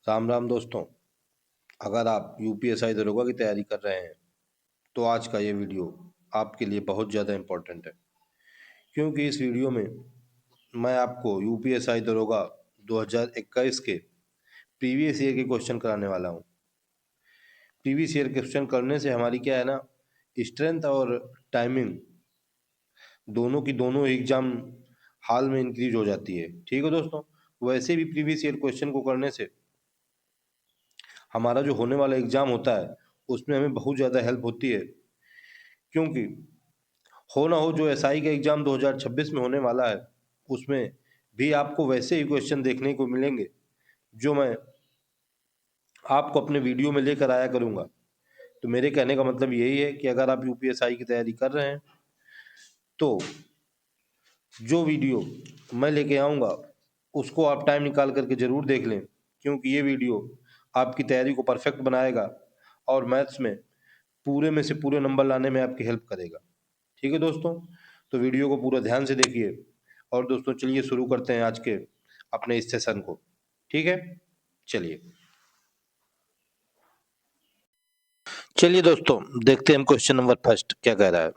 राम राम दोस्तों। अगर आप यूपीएसआई दरोगा की तैयारी कर रहे हैं तो आज का ये वीडियो आपके लिए बहुत ज़्यादा इम्पोर्टेंट है, क्योंकि इस वीडियो में मैं आपको यूपीएसआई दरोगा 2021 के प्रीवियस ईयर के क्वेश्चन कराने वाला हूँ। प्रीवियस ईयर क्वेश्चन करने से हमारी क्या है ना, स्ट्रेंथ और टाइमिंग दोनों की दोनों एग्जाम हाल में इंक्रीज हो जाती है। ठीक है दोस्तों, वैसे भी प्रीवियस ईयर क्वेश्चन को करने से हमारा जो होने वाला एग्जाम होता है उसमें हमें बहुत ज़्यादा हेल्प होती है, क्योंकि हो ना हो जो एसआई का एग्जाम 2026 में होने वाला है उसमें भी आपको वैसे ही क्वेश्चन देखने को मिलेंगे जो मैं आपको अपने वीडियो में लेकर आया करूंगा। तो मेरे कहने का मतलब यही है कि अगर आप यूपीएसआई की तैयारी कर रहे हैं तो जो वीडियो मैं लेके आऊँगा उसको आप टाइम निकाल करके ज़रूर देख लें, क्योंकि ये वीडियो आपकी तैयारी को परफेक्ट बनाएगा और मैथ्स में पूरे में से पूरे नंबर लाने में आपकी हेल्प करेगा। ठीक है दोस्तों, तो वीडियो को पूरा ध्यान से देखिए। और दोस्तों चलिए शुरू करते हैं आज के अपने इस सेशन को। ठीक है, चलिए चलिए दोस्तों देखते हैं हम क्वेश्चन नंबर फर्स्ट क्या कह रहा है।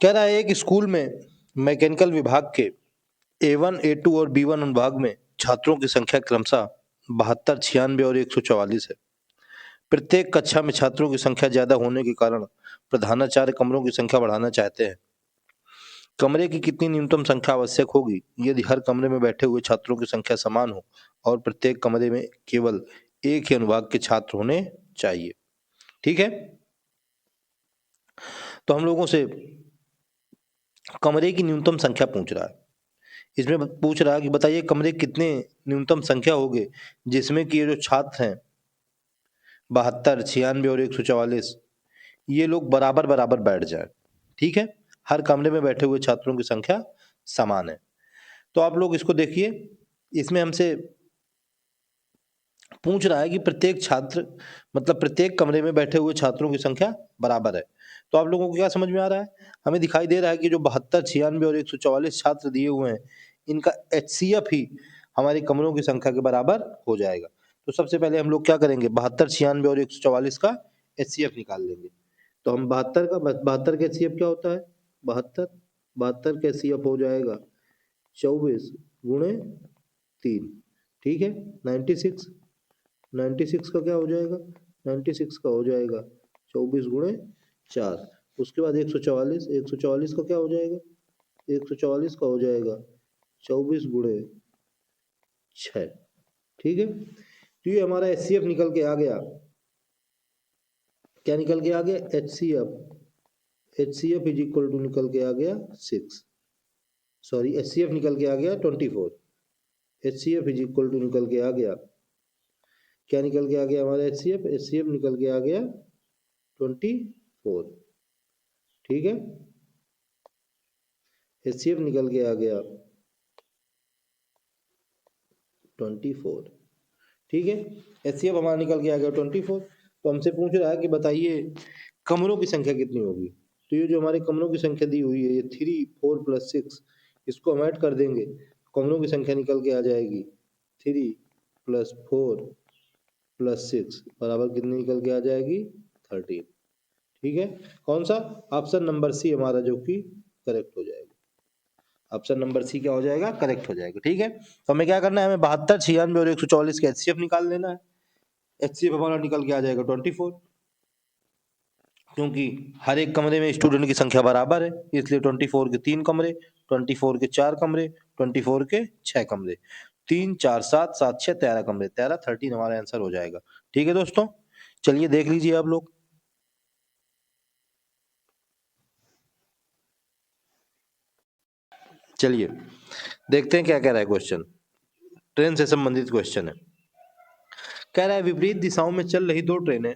कह रहा है एक स्कूल में मैकेनिकल विभाग के A1, A2 और B1 विभाग में छात्रों की संख्या क्रमशः 72, 96 और 144 है। प्रत्येक कक्षा में छात्रों की संख्या ज्यादा होने के कारण प्रधानाचार्य कमरों की संख्या बढ़ाना चाहते हैं। कमरे की कितनी न्यूनतम संख्या आवश्यक होगी यदि हर कमरे में बैठे हुए छात्रों की संख्या समान हो और प्रत्येक कमरे में केवल एक ही अनुभाग के छात्र होने चाहिए। ठीक है, तो हम लोगों से कमरे की न्यूनतम संख्या पूछ रहा है। इसमें पूछ रहा है कि बताइए कमरे कितने न्यूनतम संख्या होंगे जिसमें कि ये जो छात्र हैं 72, 96 और 144 ये लोग बराबर बराबर बैठ जाए। ठीक है, हर कमरे में बैठे हुए छात्रों की संख्या समान है। तो आप लोग इसको देखिए, इसमें हमसे पूछ रहा है कि प्रत्येक छात्र मतलब प्रत्येक कमरे में बैठे हुए छात्रों की संख्या बराबर है। तो आप लोगों को क्या समझ में आ रहा है, हमें दिखाई दे रहा है कि जो 72, 96 और 144 छात्र दिए हुए हैं इनका एचसीएफ ही हमारे कमरों की संख्या के बराबर हो जाएगा। तो सबसे पहले हम लोग क्या करेंगे, 72, 96 और 144 का एचसीएफ निकाल लेंगे। तो हम 72 का एचसीएफ क्या होता है, 72 72 का एचसीएफ हो जाएगा 24 गुणे 3। ठीक है, 96 96 का क्या हो जाएगा, 96 का हो जाएगा 24 गुणे 4। उसके बाद 144, 144 का क्या हो जाएगा, 144 का हो जाएगा 24 गुणे 6। ठीक है, तो ये हमारा एचसीएफ निकल के आ गया। क्या निकल के आ गया, एचसीएफ इज इक्वल टू निकल के आ गया 6, सॉरी एचसीएफ निकल के आ गया 24। एचसीएफ इज इक्वल टू निकल के आ गया, क्या निकल के आ गया हमारा एचसीएफ निकल के आ गया 24। ठीक है, एचसीएफ निकल के आ गया 24। ठीक है, एचसीएफ हमारा निकल के आ गया 24। तो हमसे पूछ रहा है कि बताइए कमरों की संख्या कितनी होगी। तो ये जो हमारे कमरों की संख्या दी हुई है ये 3, 4 प्लस 6, इसको हम ऐड कर देंगे, कमरों की संख्या निकल के आ जाएगी 3 प्लस 4 प्लस 6 बराबर कितनी निकल के आ जाएगी 13। ठीक है, कौन सा, ऑप्शन नंबर सी हमारा जो कि करेक्ट हो जाएगा। ऑप्शन नंबर सी क्या हो जाएगा, करेक्ट हो जाएगा। ठीक है, तो हमें क्या करना है, हमें 72, 96 और 144 का एचसीएफ निकाल लेना है। एचसीएफ हमारा निकल के आ जाएगा 24, क्योंकि हर एक कमरे में स्टूडेंट की संख्या बराबर है इसलिए 24 के 3 कमरे, 24 के 4 कमरे, 24 के 6 कमरे, 3, 4, 7, 7, 6, 13 कमरे, 13, 13 हमारा आंसर हो जाएगा। ठीक है दोस्तों, चलिए देख लीजिए आप लोग। चलिए देखते हैं क्या कह रहा है क्वेश्चन। ट्रेन से संबंधित क्वेश्चन है। कह रहा है विपरीत दिशाओं में चल रही दो ट्रेनें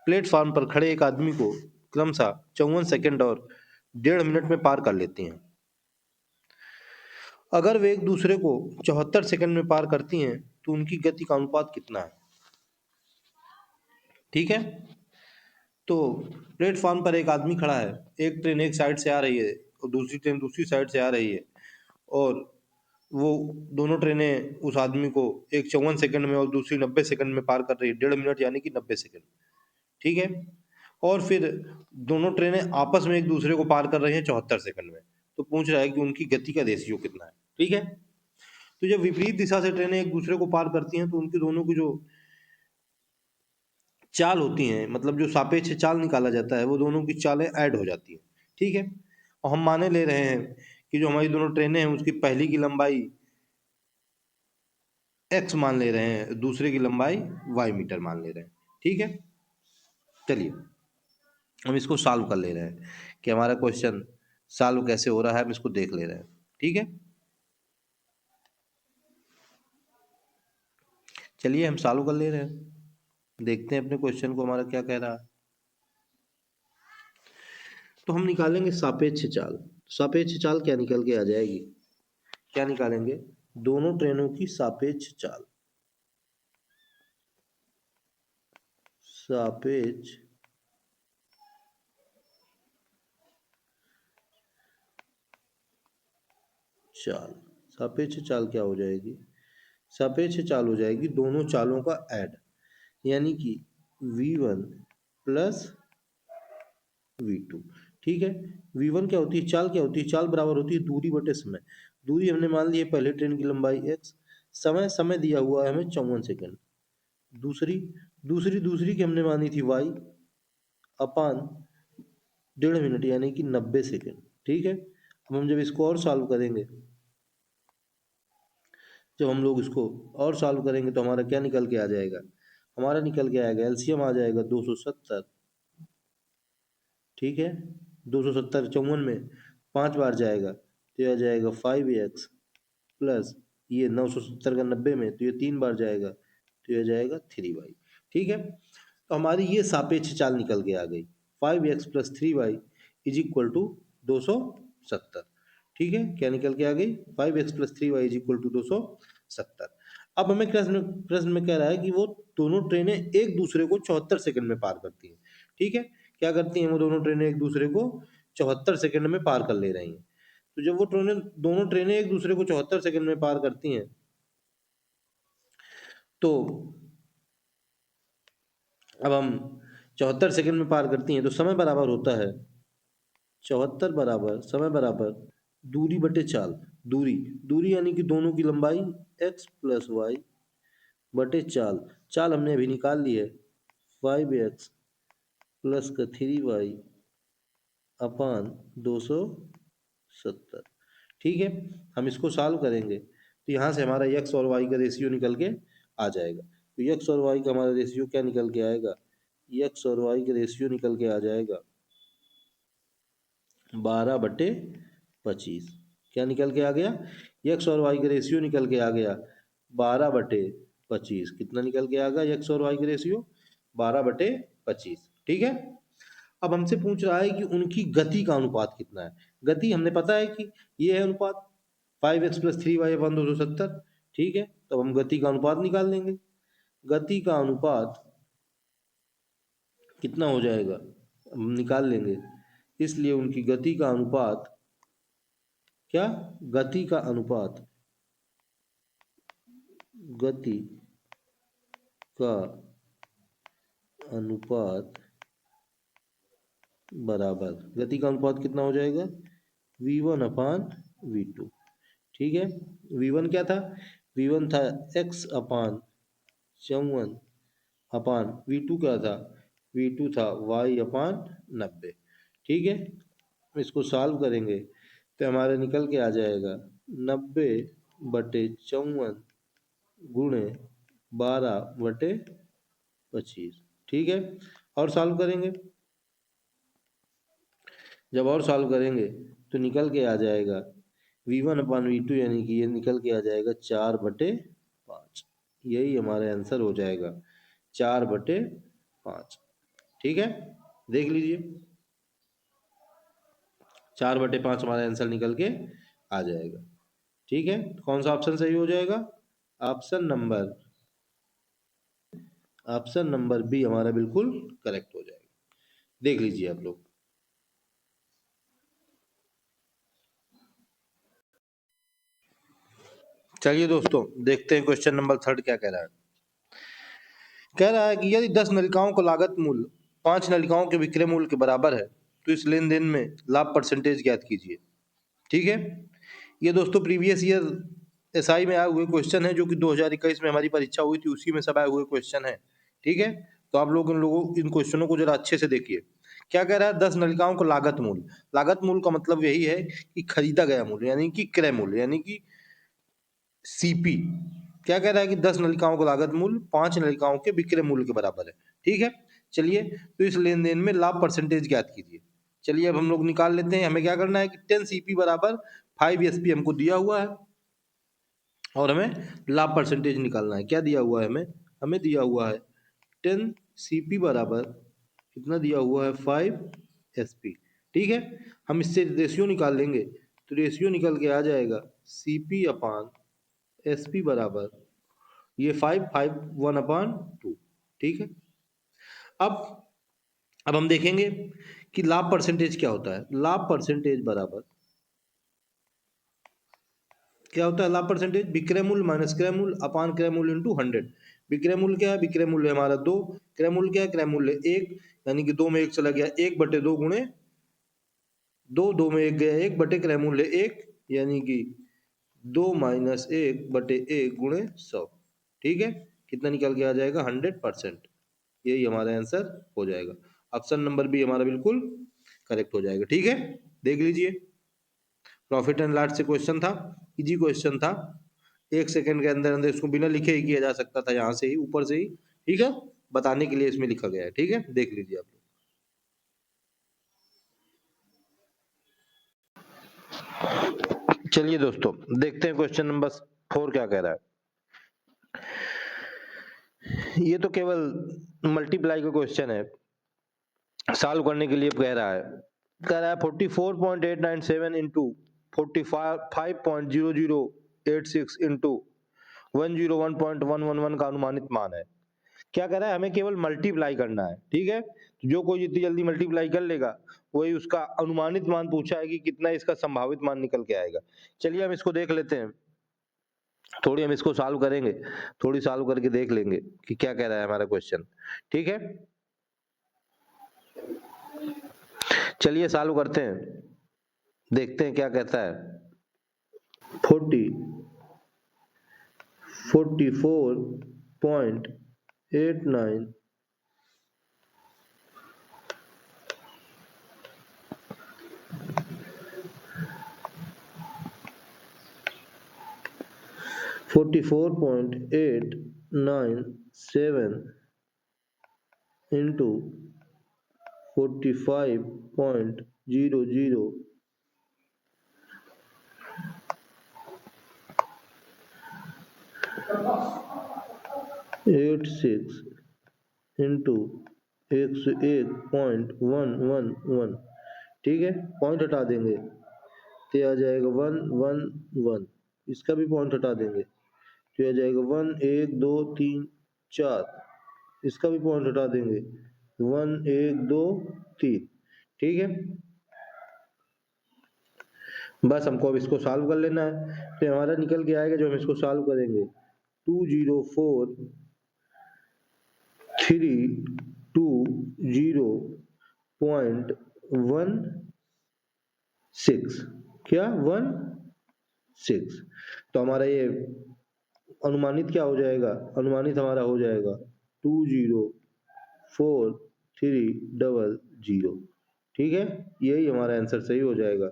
प्लेटफॉर्म पर खड़े एक आदमी को क्रमशः 54 सेकंड और 1.5 मिनट में पार कर लेती हैं। अगर वे एक दूसरे को 74 सेकंड में पार करती हैं तो उनकी गति का अनुपात कितना है। ठीक है, तो प्लेटफॉर्म पर एक आदमी खड़ा है, एक ट्रेन एक साइड से आ रही है और दूसरी ट्रेन दूसरी साइड से आ रही है, और वो दोनों ट्रेनें उस आदमी को एक 54 सेकंड में और दूसरी 90 सेकंड में पार कर रही है, 1.5 मिनट यानी कि 90 सेकंड। ठीक है। और फिर दोनों ट्रेनें आपस में एक दूसरे को पार कर रही हैं 74 सेकंड में। तो पूछ रहा है कि उनकी गति का रेशियो कितना है। ठीक है। तो जब विपरीत दिशा से ट्रेनें एक दूसरे को पार करती हैं तो उनकी दोनों की जो चाल होती हैं, मतलब जो सापेक्ष चाल निकाला जाता है, वो दोनों की चालें ऐड हो जाती हैं। ठीक है। और हम माने ले रहे हैं कि जो हमारी दोनों ट्रेनें हैं उसकी पहली की लंबाई x मान ले रहे हैं, दूसरे की लंबाई y मीटर मान ले रहे हैं। ठीक है। चलिए हम इसको सॉल्व कर ले रहे हैं कि हमारा क्वेश्चन सॉल्व कैसे हो रहा है, हम इसको देख ले रहे हैं। ठीक है। चलिए हम सॉल्व कर ले रहे हैं, देखते हैं अपने क्वेश्चन को हमारा क्या कह रहा है। तो हम निकालेंगे सापेक्ष चाल। सापेक्ष चाल क्या निकल के आ जाएगी, क्या निकालेंगे, दोनों ट्रेनों की सापेक्ष चाल। सापेक्ष चाल, सापेक्ष चाल क्या हो जाएगी, सापेक्ष चाल हो जाएगी दोनों चालों का ऐड, यानी कि v1 प्लस v2। ठीक है। v1 क्या होती है, चाल क्या होती है, चाल बराबर होती है दूरी बटे समय। दूरी हमने मान ली है पहले ट्रेन की लंबाई x, समय समय दिया हुआ है हमें 54 सेकंड। दूसरी दूसरी दूसरी की हमने मानी थी y अपान 1.5 मिनट यानी कि 90 सेकंड। ठीक है। अब हम जब इसको और सॉल्व करेंगे, जब हम लोग इसको और सॉल्व करेंगे तो हमारा क्या निकल के आ जाएगा, हमारा निकल के आएगा एलसीएम आ जाएगा 270। ठीक है। 270 54 में 5 बार जाएगा तो यह आ जाएगा 5x प्लस ये 970 का 90 में तो ये 3 बार जाएगा तो यह जाएगा 3y। ठीक है। तो हमारी ये सापेक्ष चाल निकल के आ गई, 5x plus 3y is equal to 270। ठीक है। क्या निकल के आ गई, 5x plus 3y is equal to 270। अब हमें प्रश्न प्रश्न में कह रहा है कि वो दोनों ट्रेनें एक दूसरे को 74 सेकंड में पार करती हैं। ठीक है। क्या करती हैं, वो दोनों ट्रेनें एक दूसरे को 74 सेकंड में पार कर ले रही हैं। तो जब वो ट्रेनें दोनों ट्रेनें एक दूसरे को 74 सेकंड में पार करती हैं तो अब हम 74 सेकंड में पार करती हैं तो समय बराबर होता है 74 बराबर समय बराबर दूरी बटे चाल। दूरी दूरी यानी कि दोनों की लंबाई x प्लस वाई बटे चाल। चाल हमने अभी निकाल ली है 5x प्लस का 3y अपान 270। ठीक है। हम इसको सॉल्व करेंगे तो यहाँ से हमारा x और y का रेशियो निकल के आ जाएगा। तो x और y का हमारा रेशियो क्या निकल के आएगा, x और y का रेशियो निकल के आ जाएगा 12/25। क्या निकल के आ गया, x और y का रेशियो निकल के आ गया 12/25। कितना निकल के आ गया x और y का रेशियो, 12/25। ठीक है। अब हमसे पूछ रहा है कि उनकी गति का अनुपात कितना है। गति हमने पता है कि ये है अनुपात 5x प्लस 3y अपन 270। ठीक है। तो हम गति का अनुपात निकाल लेंगे। गति का अनुपात कितना हो जाएगा हम निकाल लेंगे, इसलिए उनकी गति का अनुपात क्या, गति का अनुपात, गति का अनुपात बराबर, गति का अनुपात कितना हो जाएगा, v1 अपान v2। ठीक है। v1 क्या था, v1 था x अपान 54 अपान v2 क्या था, v2 था y अपान 90। ठीक है। इसको सॉल्व करेंगे तो हमारे निकल के आ जाएगा 90/54 गुणे 12/25। ठीक है। और सॉल्व करेंगे, जब और सॉल्व करेंगे तो निकल के आ जाएगा v1 अपान v2 यानी कि ये निकल के आ जाएगा 4/5। यही हमारा आंसर हो जाएगा 4/5। ठीक है। देख लीजिए 4/5 हमारा आंसर निकल के आ जाएगा। ठीक है। कौन सा ऑप्शन सही हो जाएगा, option number option number B हमारा बिल्कुल करेक्ट हो जाएगा। देख लीजिए आप लोग। चलिए दोस्तों देखते हैं क्वेश्चन नंबर 3 क्या कह रहा है। कह रहा है कि यदि 10 नलिकाओं का लागत मूल्य 5 नलिकाओं के विक्रय मूल्य के बराबर है तो इस लेन देन में लाभ परसेंटेज ज्ञात कीजिए। ठीक है, ये दोस्तों प्रीवियस ईयर एसआई में आए हुए क्वेश्चन है जो कि 2021 में हमारी परीक्षा हुई थी, उसी में सब आए हुए क्वेश्चन है। ठीक है, तो आप लोग इन क्वेश्चनों को जरा अच्छे से देखिए। क्या कह रहा है, 10 नलिकाओं का लागत मूल्य। लागत मूल्य का मतलब यही है कि खरीदा गया मूल्य, यानी कि क्रय मूल्य, यानी कि सीपी। क्या कह रहा है कि 10 नलिकाओं का लागत मूल्य 5 नलिकाओं के विक्रय मूल्य के बराबर है। ठीक है, चलिए तो इस लेन देन में लाभ परसेंटेज ज्ञात कीजिए। चलिए अब हम लोग निकाल लेते हैं। हमें क्या करना है कि 10 सीपी बराबर 5 एसपी हमको दिया हुआ है और हमें लाभ परसेंटेज निकालना है। क्या दिया हुआ है हमें? हमें दिया हुआ है 10 सीपी बराबर कितना दिया हुआ है? 5 एसपी। ठीक है, हम इससे रेशियो निकाल लेंगे तो रेशियो निकल के आ जाएगा सीपी अपान एसपी बराबर ये 5 1/2। ठीक है, अब अब हम देखेंगे कि लाभ परसेंटेज क्या होता है। लाभ परसेंटेज बराबर क्या होता है? लाभ परसेंटेज विक्रय मूल्य माइनस क्रय मूल्य अपान क्रय मूल्य इंटू 100। विक्रय मूल्य क्या है? विक्रय मूल्य हमारा 2, क्रय मूल्य क्या है? क्रय मूल्य 1, यानी कि 2 में 1 चला गया, 1/2 गुणे 2, 2 में 1 गया 1 क्रय मूल्य 1, यानी कि 2 माइनस 1/1 गुणे 100। ठीक है, कितना निकल के आ जाएगा? 100%। यही हमारा आंसर हो जाएगा। ऑप्शन नंबर बी हमारा बिल्कुल करेक्ट हो जाएगा। ठीक है, देख लीजिए, प्रॉफिट एंड लॉस से क्वेश्चन था, इजी क्वेश्चन था। 1 सेकंड के अंदर अंदर इसको बिना लिखे ही किया जा सकता था, यहाँ से ही ऊपर से ही। ठीक है, बताने के लिए इसमें लिखा गया है। ठीक है, देख लीजिए आप लोग। चलिए दोस्तों देखते हैं क्वेश्चन नंबर 4 क्या कह रहा है। ये तो केवल मल्टीप्लाई का क्वेश्चन है, सॉल्व करने के लिए कह रहा है। कह रहा है 44.897 इंटू 45.0086 इंटू 101.111 का अनुमानित मान है। क्या कह रहा है? हमें केवल मल्टीप्लाई करना है। ठीक है, तो जो कोई जितनी जल्दी मल्टीप्लाई कर लेगा वही उसका अनुमानित मान पूछा है कि कितना इसका संभावित मान निकल के आएगा। चलिए हम इसको देख लेते हैं, थोड़ी हम इसको सॉल्व करेंगे, थोड़ी सॉल्व करके देख लेंगे कि क्या कह रहा है हमारा क्वेश्चन। ठीक है, चलिए सॉल्व करते हैं, देखते हैं क्या कहता है। 44.89 44.897 into 45.00 86 इंटू 101.111। ठीक है, पॉइंट हटा देंगे तो आ जाएगा 111। इसका भी पॉइंट हटा देंगे तो आ जाएगा 1 1 2 3 4। इसका भी पॉइंट हटा देंगे 1 1 2 3। ठीक है, बस हमको अब इसको सॉल्व कर लेना है तो हमारा निकल के आएगा। जो हम इसको सॉल्व करेंगे 204,320.16 क्या 16। तो हमारा ये अनुमानित क्या हो जाएगा? अनुमानित हमारा हो जाएगा 204,300। ठीक है, यही हमारा आंसर सही हो जाएगा।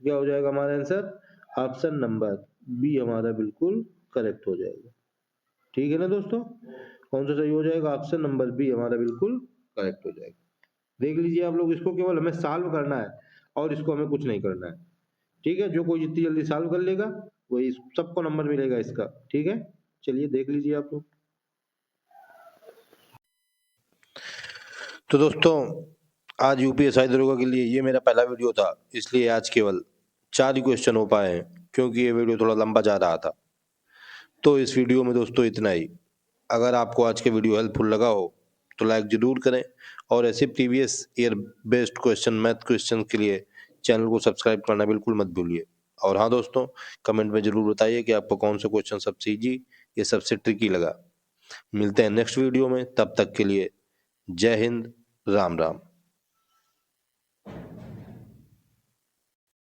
क्या हो जाएगा हमारा आंसर? ऑप्शन नंबर बी हमारा बिल्कुल करेक्ट हो जाएगा। ठीक है ना दोस्तों, कौन सा सही हो जाएगा? ऑप्शन नंबर बी हमारा बिल्कुल करेक्ट हो जाएगा। देख लीजिए आप लोग, इसको केवल हमें सॉल्व करना है और इसको हमें कुछ नहीं करना है। ठीक है, जो कोई जितनी जल्दी सॉल्व कर लेगा वही सबको नंबर मिलेगा इसका। ठीक है, चलिए देख लीजिए आप लोग। तो दोस्तों आज यूपीएससी दरोगा के लिए ये मेरा पहला वीडियो था, इसलिए आज केवल 4 ही क्वेश्चन हो पाए हैं क्योंकि ये वीडियो थोड़ा लंबा जा रहा था। तो इस वीडियो में दोस्तों इतना ही। अगर आपको आज के वीडियो हेल्पफुल लगा हो तो लाइक जरूर करें और ऐसे previous year based question math question के लिए चैनल को सब्सक्राइब करना बिल्कुल मत भूलिए। और हाँ दोस्तों, कमेंट में जरूर बताइए कि आपको कौन सा क्वेश्चन सबसे इजी या सबसे ट्रिकी लगा। मिलते हैं नेक्स्ट वीडियो में, तब तक के लिए जय हिंद, राम राम।